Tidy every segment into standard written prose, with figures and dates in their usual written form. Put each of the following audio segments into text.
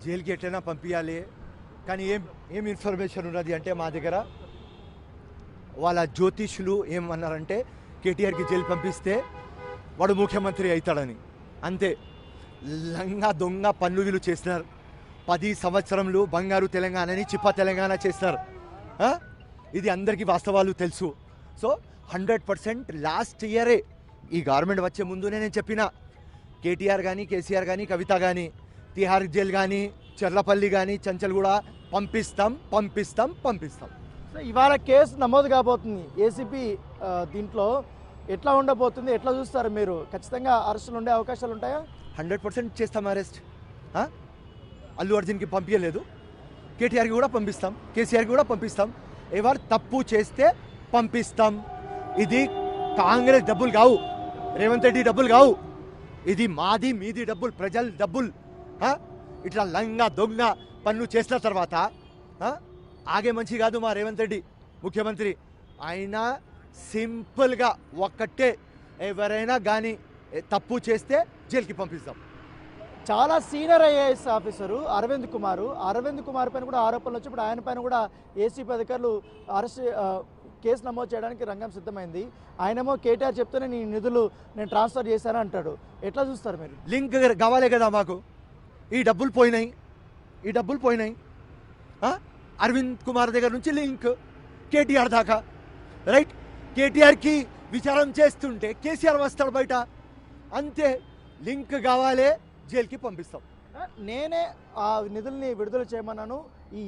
జైలుకి ఎట్లైనా పంపించాలి. కానీ ఏం ఇన్ఫర్మేషన్ ఉన్నది అంటే మా దగ్గర వాళ్ళ జ్యోతిష్యులు ఏమన్నారంటే కేటీఆర్కి జైలు పంపిస్తే వాడు ముఖ్యమంత్రి అవుతాడని. అంతే. లంగా దొంగ పన్ను వీళ్ళు చేస్తున్నారు. 10 సంవత్సరంలో బంగారు తెలంగాణని చిప్ప తెలంగాణ చేస్తారు. ఇది అందరికీ వాస్తవాలు తెలుసు. సో 100% లాస్ట్ ఇయరే ఈ గవర్నమెంట్ వచ్చే ముందునే నేను చెప్పిన కేటీఆర్ కానీ కేసీఆర్ కానీ కవిత కానీ తిహార్ జైలు కానీ చెర్లపల్లి కానీ చంచల్గూడ పంపిస్తాం. సో ఇవాళ కేసు నమోదు కాబోతుంది ఏసీపీ. దీంట్లో ఎట్లా ఉండబోతుంది, ఎట్లా చూస్తారు మీరు? ఖచ్చితంగా అరెస్టులు ఉండే అవకాశాలు ఉంటాయా? 100% చేస్తాం అరెస్ట్. అల్లు అర్జున్కి పంపించలేదు, కేటీఆర్కి కూడా పంపిస్తాం, కేసీఆర్కి కూడా పంపిస్తాం. ఎవరు తప్పు చేస్తే పంపిస్తాం. ఇది కాంగ్రెస్ డబ్బులు కావు, రేవంత్ రెడ్డి డబ్బులు కావు. ఇది మాది మీది డబ్బులు, ప్రజల డబ్బులు. ఇట్లా లంగా దొంగ పన్ను చేసిన తర్వాత ఆగే మంచి కాదు మా రేవంత్ రెడ్డి ముఖ్యమంత్రి. ఆయన సింపుల్గా ఒక్కటే, ఎవరైనా కానీ తప్పు చేస్తే జైలుకి పంపిస్తాం. చాలా senior IAS officer Arvind Kumar పైన కూడా ఆరోపణలు వచ్చి ఇప్పుడు ఆయన పైన కూడా ఏసీపీ అధికారులు అరెస్ట్ కేసు నమోదు చేయడానికి రంగం సిద్ధమైంది. ఆయనేమో కేటీఆర్ చెప్తేనే నీ నిధులు నేను ట్రాన్స్ఫర్ చేశాను అంటాడు. ఎట్లా చూస్తారు మీరు? లింక్ కావాలే కదా మాకు. ఈ డబ్బులు పోయినాయి. అరవింద్ కుమార్ దగ్గర నుంచి లింక్ కేటీఆర్ దాకా, రైట్? కేటీఆర్కి విచారం చేస్తుంటే కేసీఆర్ వస్తాడు బయట. అంతే. లింక్ కావాలే, జైలుకి పంపిస్తాం. నేనే ఆ నిధుల్ని విడుదల చేయమన్నాను.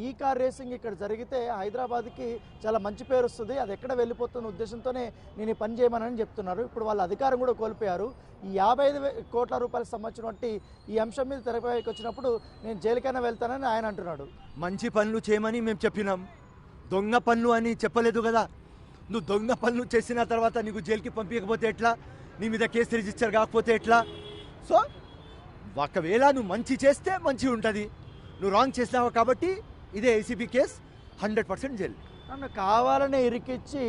ఈ కార్ రేసింగ్ ఇక్కడ జరిగితే హైదరాబాద్కి చాలా మంచి పేరు వస్తుంది, అది ఎక్కడ వెళ్ళిపోతున్న ఉద్దేశంతోనే నేను ఈ పని చేయమని చెప్తున్నారు. ఇప్పుడు వాళ్ళ అధికారం కూడా కోల్పోయారు. ఈ 55 కోట్ల రూపాయలకు సంబంధించినటువంటి ఈ అంశం మీద తెరపైకి వచ్చినప్పుడు నేను జైలుకైనా వెళ్తానని ఆయన అంటున్నాడు. మంచి పనులు చేయమని మేము చెప్పినాం, దొంగ పనులు అని చెప్పలేదు కదా. నువ్వు దొంగ పనులు చేసిన తర్వాత నీకు జైలుకి పంపించకపోతే ఎట్లా? నీ మీద కేసు రిజిస్టర్ కాకపోతే ఎట్లా? సో ఒకవేళ నువ్వు మంచి చేస్తే మంచి ఉంటుంది, నువ్వు రాంగ్ చేసినావు కాబట్టి ఇదే ఏసీబీ కేసు 100% జైలు. నన్ను కావాలని ఇరికిచ్చి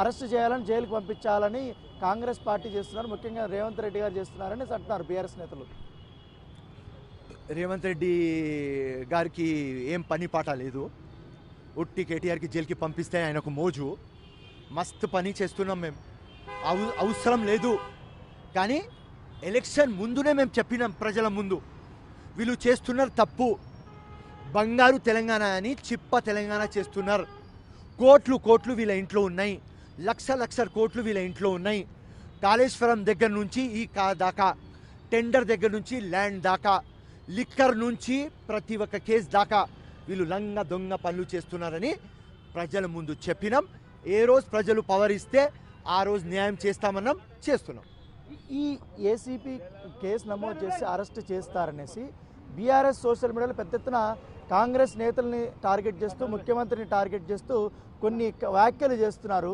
అరెస్ట్ చేయాలని జైలుకి పంపించాలని కాంగ్రెస్ పార్టీ చేస్తున్నారు, ముఖ్యంగా రేవంత్ రెడ్డి గారు చేస్తున్నారని అంటున్నారు బీఆర్ఎస్ నేతలు. రేవంత్ రెడ్డి గారికి ఏం పని పాట లేదు. ఉట్టి కేటీఆర్కి జైలుకి పంపిస్తే ఆయనకు మోజు. మస్తు పని చేస్తున్నాం మేము, అవసరం లేదు. కానీ ఎలక్షన్ ముందునే మేము చెప్పినాం ప్రజల ముందు, వీళ్ళు చేస్తున్నారు తప్పు. బంగారు తెలంగాణ అని చిప్ప తెలంగాణ చేస్తున్నారు. కోట్లు వీళ్ళ ఇంట్లో ఉన్నాయి, లక్షల కోట్లు వీళ్ళ ఇంట్లో ఉన్నాయి. కాళేశ్వరం దగ్గర నుంచి ఈ దాకా, టెండర్ దగ్గర నుంచి ల్యాండ్ దాకా, లిక్కర్ నుంచి ప్రతి ఒక్క కేసు దాకా వీళ్ళు లంగ దొంగ పనులు చేస్తున్నారని ప్రజల ముందు చెప్పినాం. ఏ రోజు ప్రజలు పవర్ ఇస్తే ఆ రోజు న్యాయం చేస్తామన్నాం, చేస్తున్నాం. ఈ ఏసీపీ కేసు నమోదు చేసి అరెస్ట్ చేస్తారనేసి బీఆర్ఎస్ సోషల్ మీడియాలో పెద్ద ఎత్తున కాంగ్రెస్ నేతల్ని టార్గెట్ చేస్తూ, ముఖ్యమంత్రిని టార్గెట్ చేస్తూ కొన్ని వ్యాఖ్యలు చేస్తున్నారు,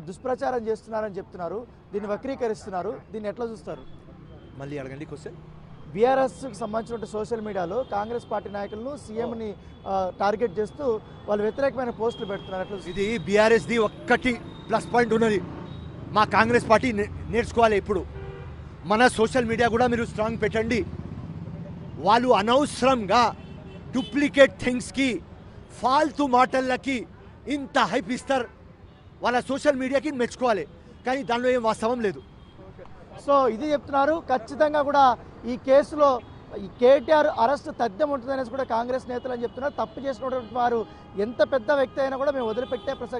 దుష్ప్రచారం చేస్తున్నారని చెప్తున్నారు, దీన్ని వక్రీకరిస్తున్నారు. దీన్ని ఎట్లా చూస్తారు? మళ్ళీ అడగండి క్వశ్చన్. బీఆర్ఎస్కి సంబంధించిన సోషల్ మీడియాలో కాంగ్రెస్ పార్టీ నాయకులను సీఎంని టార్గెట్ చేస్తూ వాళ్ళు వ్యతిరేకమైన పోస్టులు పెడుతున్నారు. ఎట్లా? ఇది బీఆర్ఎస్ది ఒక్కటి ప్లస్ పాయింట్ ఉన్నది, మా కాంగ్రెస్ పార్టీ నేర్చుకోవాలి. ఇప్పుడు మన సోషల్ మీడియా కూడా మీరు స్ట్రాంగ్ పెట్టండి. వాళ్ళు అనవసరంగా డూప్లికేట్ థింగ్స్కి, ఫాల్తూ మాటలకి ఇంత హైప్ ఇస్తారు. వాళ్ళ సోషల్ మీడియాకి మెచ్చుకోవాలి, కానీ దానిలో ఏం వాస్తవం లేదు. సో ఇది చెప్తున్నారు. ఖచ్చితంగా కూడా ఈ కేసులో ఈ కేటీఆర్ అరెస్ట్ తథ్యం ఉంటుందనేసి కూడా కాంగ్రెస్ నేతలు అని చెప్తున్నారు. తప్పు చేసినటువంటి వారు ఎంత పెద్ద వ్యక్తి అయినా కూడా మేము వదిలిపెట్టే ప్రసక్తి